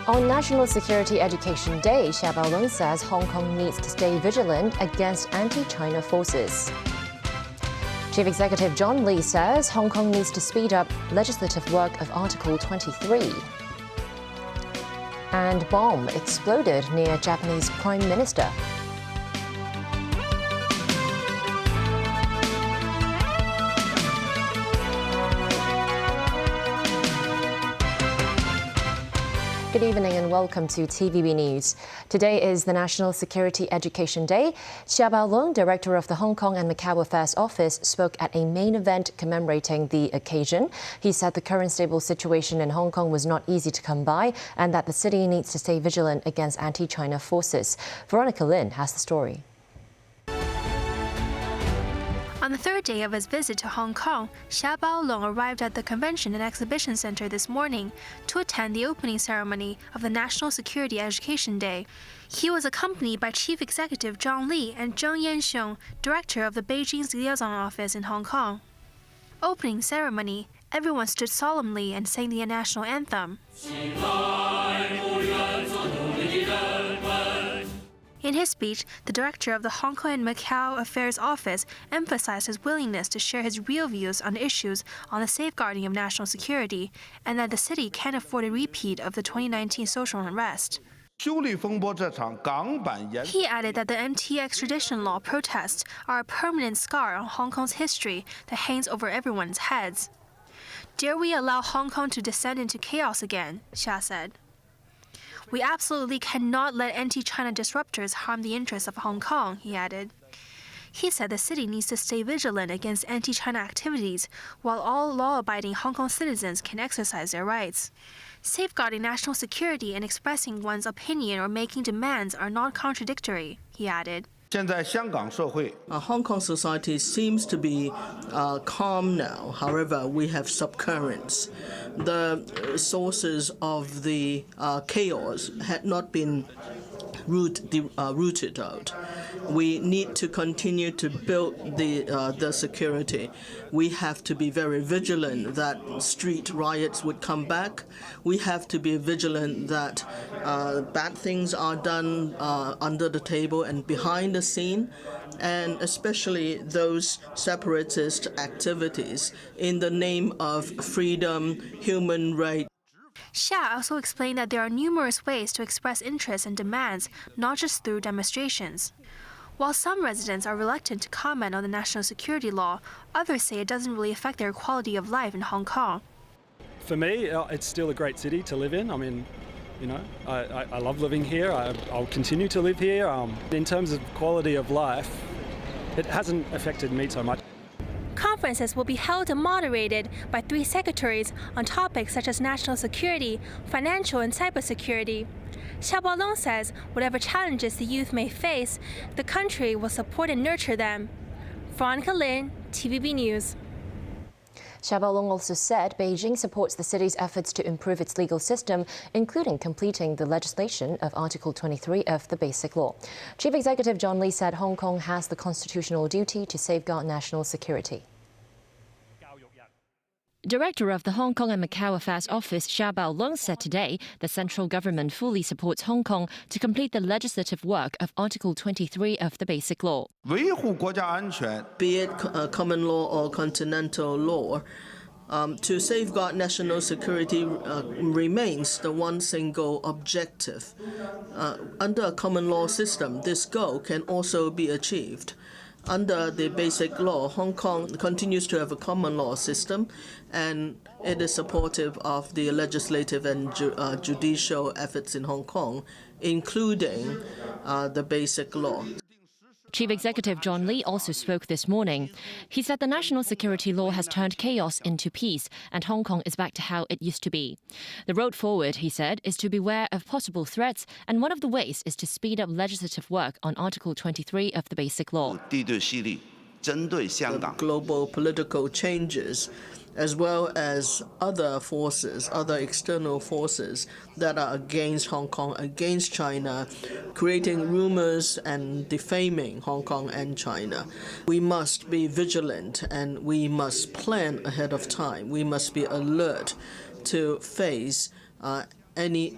On National Security Education Day, Xia Baolong says Hong Kong needs to stay vigilant against anti-China forces. Chief Executive John Lee says Hong Kong needs to speed up legislative work of Article 23. And bomb exploded near Japanese Prime Minister. Good evening and welcome to TVB News. Today is the National Security Education Day. Xia Baolong, director of the Hong Kong and Macau Affairs Office, spoke at a main event commemorating the occasion. He said the current stable situation in Hong Kong was not easy to come by and that the city needs to stay vigilant against anti-China forces. Veronica Lin has the story. On the third day of his visit to Hong Kong, Xia Baolong arrived at the Convention and Exhibition Center this morning to attend the opening ceremony of the National Security Education Day. He was accompanied by Chief Executive John Lee and Zheng Yanxiong, director of the Beijing's liaison office in Hong Kong. Opening ceremony, everyone stood solemnly and sang the national anthem. In his speech, the director of the Hong Kong and Macau Affairs Office emphasized his willingness to share his real views on issues on the safeguarding of national security and that the city can't afford a repeat of the 2019 social unrest. He added that the MT extradition law protests are a permanent scar on Hong Kong's history that hangs over everyone's heads. Dare we allow Hong Kong to descend into chaos again? Xia said. We absolutely cannot let anti-China disruptors harm the interests of Hong Kong, he added. He said the city needs to stay vigilant against anti-China activities while all law-abiding Hong Kong citizens can exercise their rights. Safeguarding national security and expressing one's opinion or making demands are not contradictory, he added. Hong Kong society seems to be calm now. However, we have subcurrents. The sources of the chaos had not been rooted out. We need to continue to build the security. We have to be very vigilant that street riots would come back. We have to be vigilant that bad things are done under the table and behind the scene, and especially those separatist activities in the name of freedom, human rights. Xia also explained that there are numerous ways to express interests and demands, not just through demonstrations. While some residents are reluctant to comment on the national security law, others say it doesn't really affect their quality of life in Hong Kong. For me, it's still a great city to live in. I mean, you know, I love living here. I'll continue to live here. In terms of quality of life, it hasn't affected me so much. Conferences will be held and moderated by 3 secretaries on topics such as national security, financial and cybersecurity. Xia Baolong says whatever challenges the youth may face, the country will support and nurture them. Veronica Lin, TVB News. Xia Baolong also said Beijing supports the city's efforts to improve its legal system, including completing the legislation of Article 23 of the Basic Law. Chief Executive John Lee said Hong Kong has the constitutional duty to safeguard national security. Director of the Hong Kong and Macau Affairs Office, Xia Baolong, said today the central government fully supports Hong Kong to complete the legislative work of Article 23 of the Basic Law. Be it common law or continental law, to safeguard national security remains the one single objective. Under a common law system, this goal can also be achieved. Under the Basic Law, Hong Kong continues to have a common law system, and it is supportive of the legislative and judicial efforts in Hong Kong, including the Basic Law. Chief Executive John Lee also spoke this morning. He said the national security law has turned chaos into peace and Hong Kong is back to how it used to be. The road forward, he said, is to beware of possible threats, and one of the ways is to speed up legislative work on Article 23 of the Basic Law. global political changes, as well as other forces, other external forces that are against Hong Kong, against China, creating rumors and defaming Hong Kong and China. We must be vigilant and we must plan ahead of time. We must be alert to face any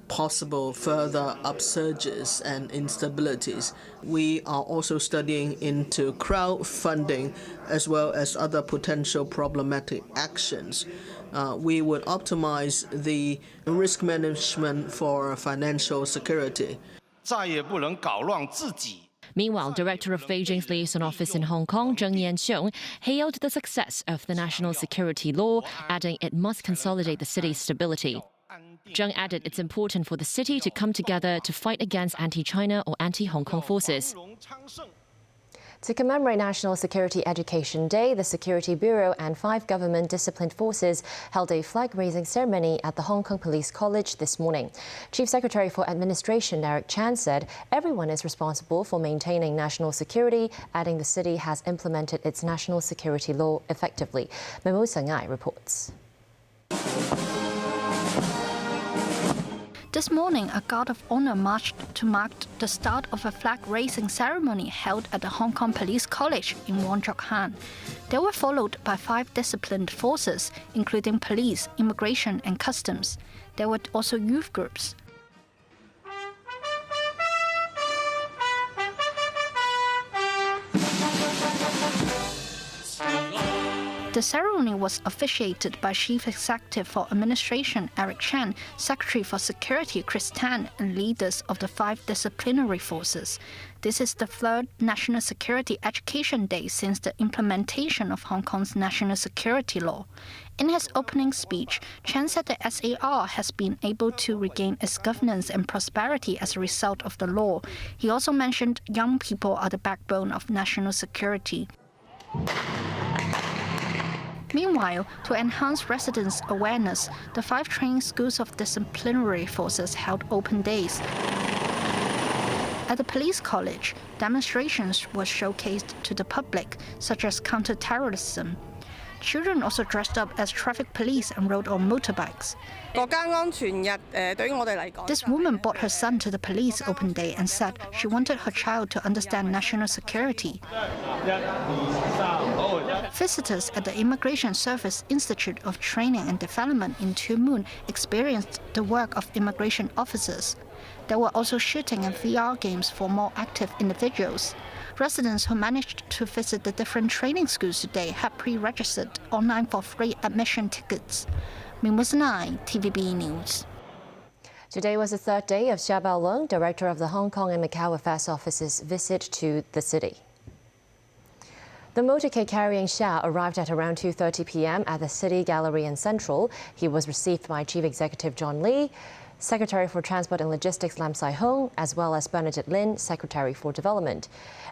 possible further upsurges and instabilities. We are also studying into crowdfunding as well as other potential problematic actions. We would optimize the risk management for financial security. Meanwhile, Director of Beijing's liaison office in Hong Kong, Zheng Yanxiong, hailed the success of the national security law, adding it must consolidate the city's stability. Zheng added it's important for the city to come together to fight against anti-China or anti-Hong Kong forces. To commemorate National Security Education Day, the Security Bureau and 5 government disciplined forces held a flag-raising ceremony at the Hong Kong Police College this morning. Chief Secretary for Administration Eric Chan said everyone is responsible for maintaining national security, adding the city has implemented its national security law effectively. Memo Sangai reports. This morning, a guard of honor marched to mark the start of a flag-raising ceremony held at the Hong Kong Police College in Wong Chuk Han. They were followed by 5 disciplined forces, including police, immigration and customs. There were also youth groups. The ceremony was officiated by Chief Executive for Administration Eric Chan, Secretary for Security Chris Tan, and leaders of the 5 disciplinary forces. This is the 3rd National Security Education Day since the implementation of Hong Kong's national security law. In his opening speech, Chan said the SAR has been able to regain its governance and prosperity as a result of the law. He also mentioned young people are the backbone of national security. Meanwhile, to enhance residents' awareness, the 5 training schools of disciplinary forces held open days. At the police college, demonstrations were showcased to the public, such as counter-terrorism. Children also dressed up as traffic police and rode on motorbikes. This woman brought her son to the police open day and said she wanted her child to understand national security. Visitors at the Immigration Service Institute of Training and Development in Tuen Mun experienced the work of immigration officers. There were also shooting and VR games for more active individuals. Residents who managed to visit the different training schools today had pre-registered online for free admission tickets. Mingmus 9, TVB News. Today was the 3rd day of Xia Baolong, Director of the Hong Kong and Macau Affairs Office's visit to the city. The motorcade carrying Xia arrived at around 2:30 p.m. at the City Gallery in Central. He was received by Chief Executive John Lee, Secretary for Transport and Logistics Lam Sai-hung, as well as Bernadette Lin, Secretary for Development.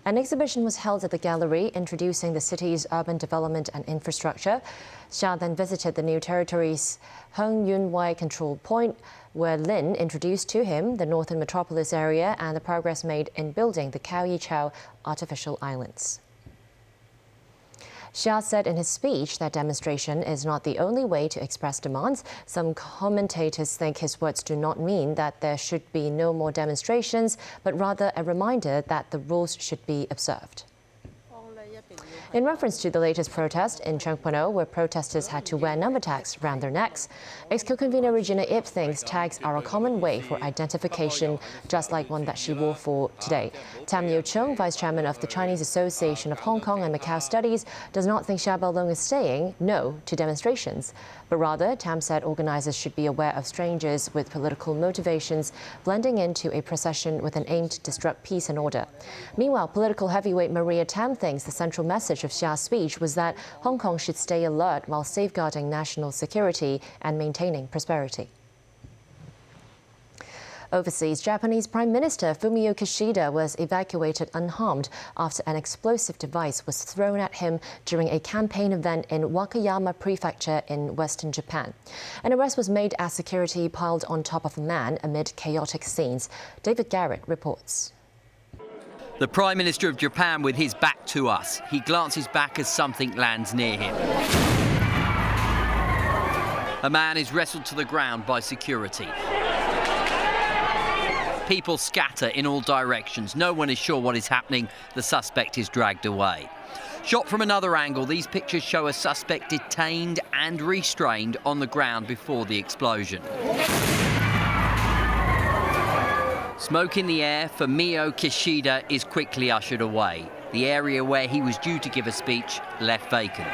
An exhibition was held at the gallery introducing the city's urban development and infrastructure. Xia then visited the new territory's Hung Yuen Wai Control Point, where Lin introduced to him the northern metropolis area and the progress made in building the Kao Yi Chau artificial islands. Xia said in his speech that demonstration is not the only way to express demands. Some commentators think his words do not mean that there should be no more demonstrations, but rather a reminder that the rules should be observed. In reference to the latest protest in Cheung Pon O, where protesters had to wear number tags around their necks, ex-co-convener Regina Ip thinks tags are a common way for identification, just like one that she wore for today. Tam Yo Chung, Vice Chairman of the Chinese Association of Hong Kong and Macau Studies, does not think Xia Baolong is saying no to demonstrations. But rather, Tam said organisers should be aware of strangers with political motivations blending into a procession with an aim to disrupt peace and order. Meanwhile, political heavyweight Maria Tam thinks the central message of Xia's speech was that Hong Kong should stay alert while safeguarding national security and maintaining prosperity. Overseas, Japanese Prime Minister Fumio Kishida was evacuated unharmed after an explosive device was thrown at him during a campaign event in Wakayama Prefecture in western Japan. An arrest was made as security piled on top of a man amid chaotic scenes. David Garrett reports. The Prime Minister of Japan with his back to us. He glances back as something lands near him. A man is wrestled to the ground by security. People scatter in all directions. No one is sure what is happening. The suspect is dragged away. Shot from another angle, these pictures show a suspect detained and restrained on the ground before the explosion. Smoke in the air, Fumio Kishida is quickly ushered away. The area where he was due to give a speech left vacant.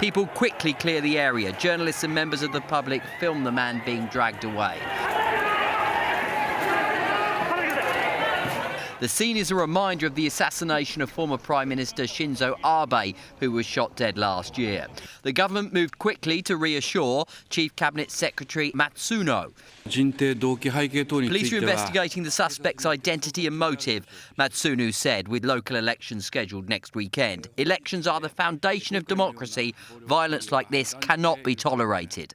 People quickly clear the area. Journalists and members of the public film the man being dragged away. The scene is a reminder of the assassination of former Prime Minister Shinzo Abe, who was shot dead last year. The government moved quickly to reassure Chief Cabinet Secretary Matsuno. Police are investigating the suspect's identity and motive, Matsuno said, with local elections scheduled next weekend. Elections are the foundation of democracy. Violence like this cannot be tolerated.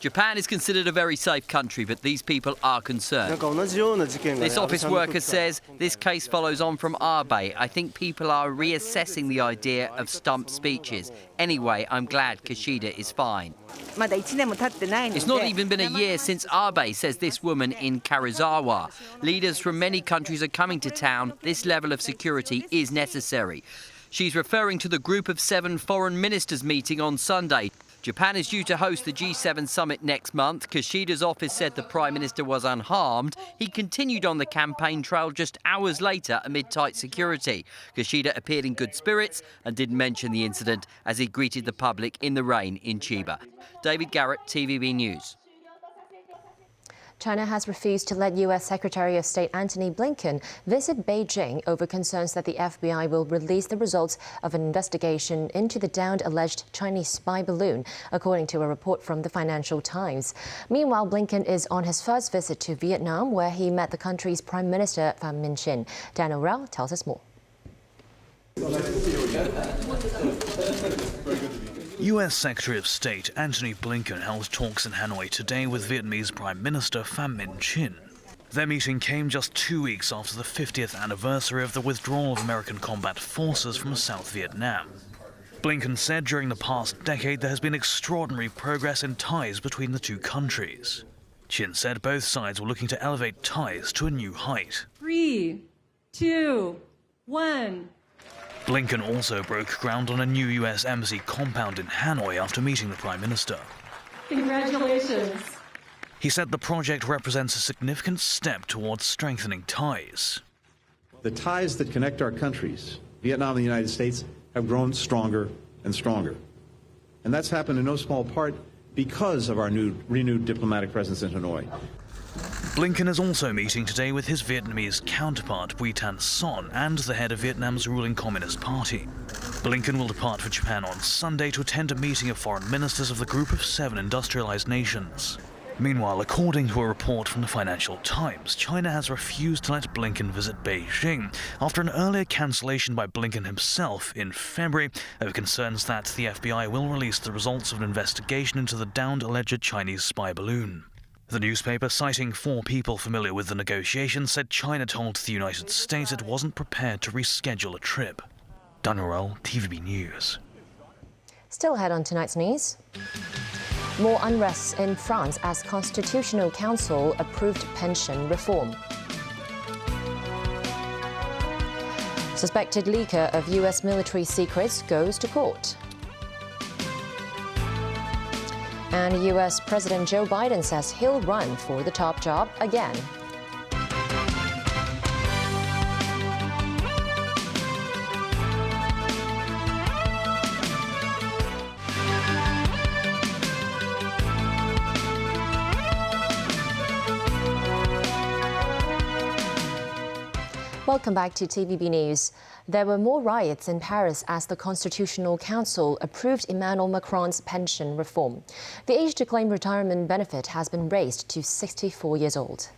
Japan is considered a very safe country, but these people are concerned. This office worker says this case follows on from Abe. I think people are reassessing the idea of stump speeches. Anyway, I'm glad Kishida is fine. It's not even been a year since Abe, says this woman in Karizawa. Leaders from many countries are coming to town. This level of security is necessary. She's referring to the Group of 7 foreign ministers meeting on Sunday. Japan is due to host the G7 summit next month. Kishida's office said the Prime Minister was unharmed. He continued on the campaign trail just hours later amid tight security. Kishida appeared in good spirits and didn't mention the incident as he greeted the public in the rain in Chiba. David Garrett, TVB News. China has refused to let U.S. Secretary of State Antony Blinken visit Beijing over concerns that the FBI will release the results of an investigation into the downed alleged Chinese spy balloon, according to a report from the Financial Times. Meanwhile, Blinken is on his first visit to Vietnam, where he met the country's Prime Minister Pham Minh Chinh. Daniel Rao tells us more. U.S. Secretary of State Antony Blinken held talks in Hanoi today with Vietnamese Prime Minister Pham Minh Chinh. Their meeting came just 2 weeks after the 50th anniversary of the withdrawal of American combat forces from South Vietnam. Blinken said during the past decade there has been extraordinary progress in ties between the two countries. Chin said both sides were looking to elevate ties to a new height. 3, 2, 1. Blinken also broke ground on a new U.S. embassy compound in Hanoi after meeting the Prime Minister. Congratulations. He said the project represents a significant step towards strengthening ties. The ties that connect our countries, Vietnam and the United States, have grown stronger and stronger. And that's happened in no small part because of our renewed diplomatic presence in Hanoi. Blinken is also meeting today with his Vietnamese counterpart, Bui Tan Son, and the head of Vietnam's ruling Communist Party. Blinken will depart for Japan on Sunday to attend a meeting of foreign ministers of the Group of 7 industrialized nations. Meanwhile, according to a report from the Financial Times, China has refused to let Blinken visit Beijing after an earlier cancellation by Blinken himself in February over concerns that the FBI will release the results of an investigation into the downed alleged Chinese spy balloon. The newspaper, citing 4 people familiar with the negotiations, said China told the United States it wasn't prepared to reschedule a trip. Daniel Rao, TVB News. Still ahead on tonight's news. More unrest in France as Constitutional Council approved pension reform. Suspected leaker of U.S. military secrets goes to court. And U.S. President Joe Biden says he'll run for the top job again. Welcome back to TVB News. There were more riots in Paris as the Constitutional Council approved Emmanuel Macron's pension reform. The age to claim retirement benefit has been raised to 64 years old.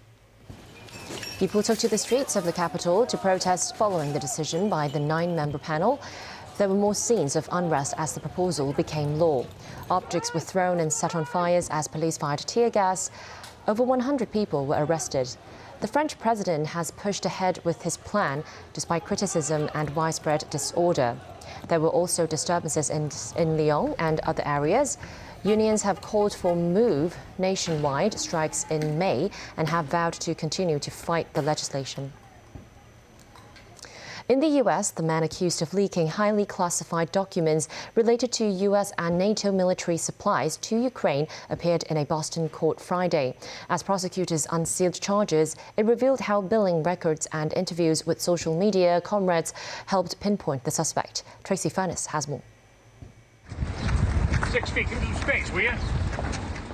People took to the streets of the capital to protest following the decision by the 9-member panel. There were more scenes of unrest as the proposal became law. Objects were thrown and set on fires as police fired tear gas. Over 100 people were arrested. The French president has pushed ahead with his plan despite criticism and widespread disorder. There were also disturbances in Lyon and other areas. Unions have called for nationwide strikes in May and have vowed to continue to fight the legislation. In the U.S., the man accused of leaking highly classified documents related to U.S. and NATO military supplies to Ukraine appeared in a Boston court Friday. As prosecutors unsealed charges, it revealed how billing records and interviews with social media comrades helped pinpoint the suspect. Tracy Furness has more. 6 feet into space, will you?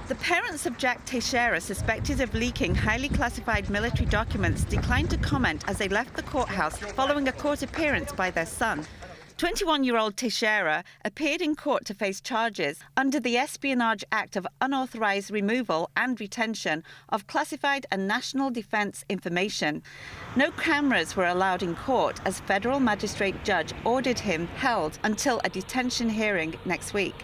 The parents of Jack Teixeira, suspected of leaking highly classified military documents, declined to comment as they left the courthouse following a court appearance by their son. 21-year-old Teixeira appeared in court to face charges under the Espionage Act of unauthorized removal and retention of classified and national defense information. No cameras were allowed in court as federal magistrate judge ordered him held until a detention hearing next week.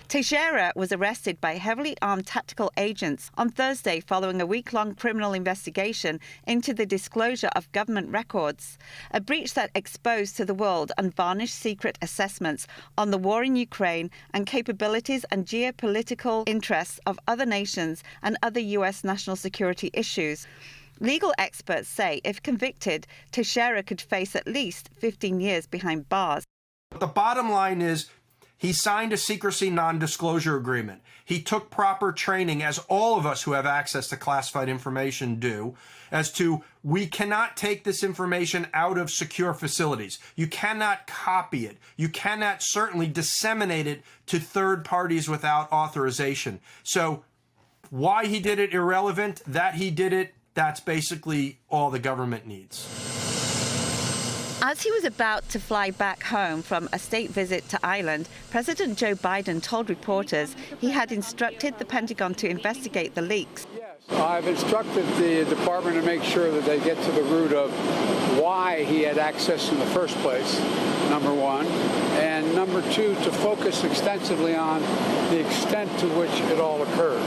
Teixeira was arrested by heavily armed tactical agents on Thursday following a week-long criminal investigation into the disclosure of government records, a breach that exposed to the world unvarnished secret assessments on the war in Ukraine and capabilities and geopolitical interests of other nations and other U.S. national security issues. Legal experts say if convicted, Teixeira could face at least 15 years behind bars. The bottom line is, he signed a secrecy non-disclosure agreement. He took proper training, as all of us who have access to classified information do, as to we cannot take this information out of secure facilities. You cannot copy it. You cannot certainly disseminate it to third parties without authorization. So why he did it, irrelevant. That he did it, that's basically all the government needs. As he was about to fly back home from a state visit to Ireland, President Joe Biden told reporters he had instructed the Pentagon to investigate the leaks. Yes, I've instructed the department to make sure that they get to the root of why he had access in the first place, number one, and number two, to focus extensively on the extent to which it all occurred.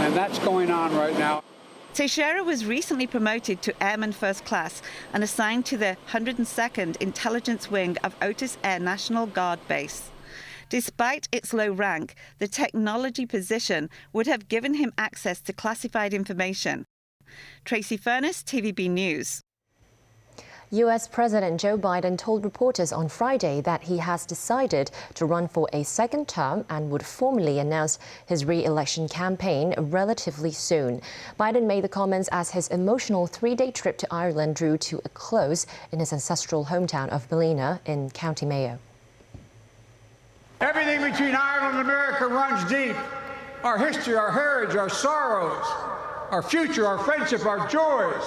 And that's going on right now. Teixeira was recently promoted to Airman First Class and assigned to the 102nd Intelligence Wing of Otis Air National Guard Base. Despite its low rank, the technology position would have given him access to classified information. Tracy Furness, TVB News. U.S. President Joe Biden told reporters on Friday that he has decided to run for a second term and would formally announce his re-election campaign relatively soon. Biden made the comments as his emotional 3-day trip to Ireland drew to a close in his ancestral hometown of Ballina in County Mayo. Everything between Ireland and America runs deep. Our history, our heritage, our sorrows, our future, our friendship, our joys.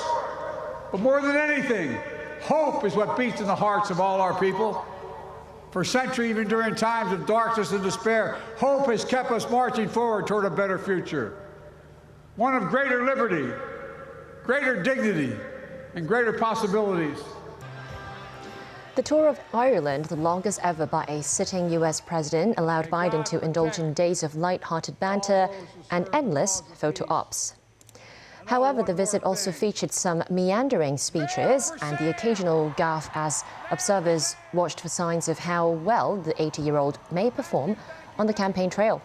But more than anything, hope is what beats in the hearts of all our people. For centuries, even during times of darkness and despair, hope has kept us marching forward toward a better future. One of greater liberty, greater dignity, and greater possibilities. The tour of Ireland, the longest ever by a sitting U.S. president, allowed Biden to indulge in days of light-hearted banter and endless photo ops. However, the visit also featured some meandering speeches and the occasional gaffe as observers watched for signs of how well the 80-year-old may perform on the campaign trail.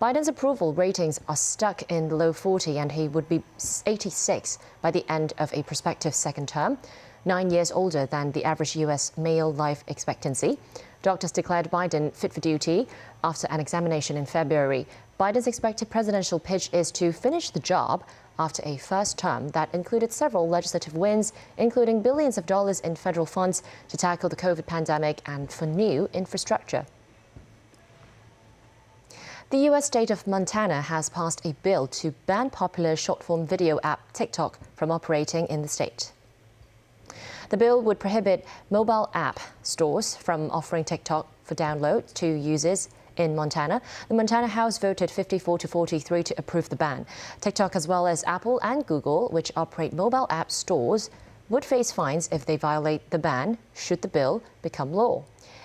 Biden's approval ratings are stuck in the low 40 and he would be 86 by the end of a prospective second term, 9 years older than the average U.S. male life expectancy. Doctors declared Biden fit for duty after an examination in February. Biden's expected presidential pitch is to finish the job after a first term that included several legislative wins, including billions of dollars in federal funds to tackle the COVID pandemic and for new infrastructure. The U.S. state of Montana has passed a bill to ban popular short-form video app TikTok from operating in the state. The bill would prohibit mobile app stores from offering TikTok for download to users in Montana. The Montana House voted 54-43 to approve the ban. TikTok, as well as Apple and Google, which operate mobile app stores, would face fines if they violate the ban should the bill become law.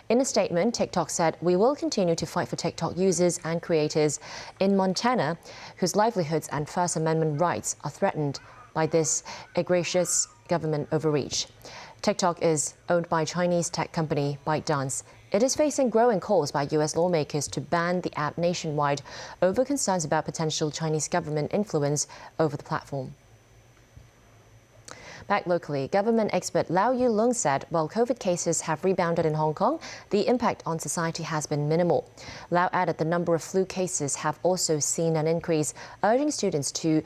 In a statement, TikTok said, "We will continue to fight for TikTok users and creators in Montana whose livelihoods and First Amendment rights are threatened by this egregious government overreach. TikTok is owned by Chinese tech company ByteDance. It is facing growing calls by U.S. lawmakers to ban the app nationwide over concerns about potential Chinese government influence over the platform. Back locally, government expert Lau Yu-leung said while COVID cases have rebounded in Hong Kong, the impact on society has been minimal. Lau added the number of flu cases have also seen an increase, urging students to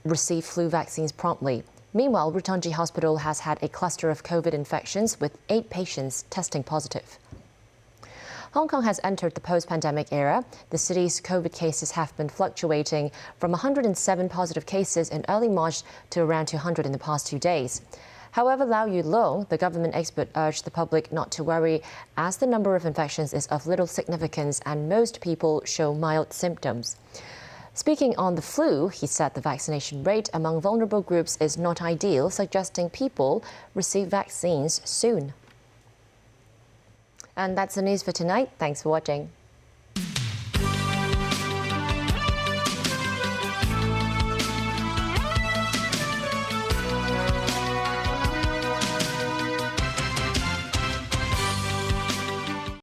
receive flu vaccines promptly. Meanwhile, Rutonji Hospital has had a cluster of COVID infections with 8 patients testing positive. Hong Kong has entered the post-pandemic era. The city's COVID cases have been fluctuating from 107 positive cases in early March to around 200 in the past 2 days. However, Lau Yu-leung, the government expert, urged the public not to worry as the number of infections is of little significance and most people show mild symptoms. Speaking on the flu, he said the vaccination rate among vulnerable groups is not ideal, suggesting people receive vaccines soon. And that's the news for tonight. Thanks for watching.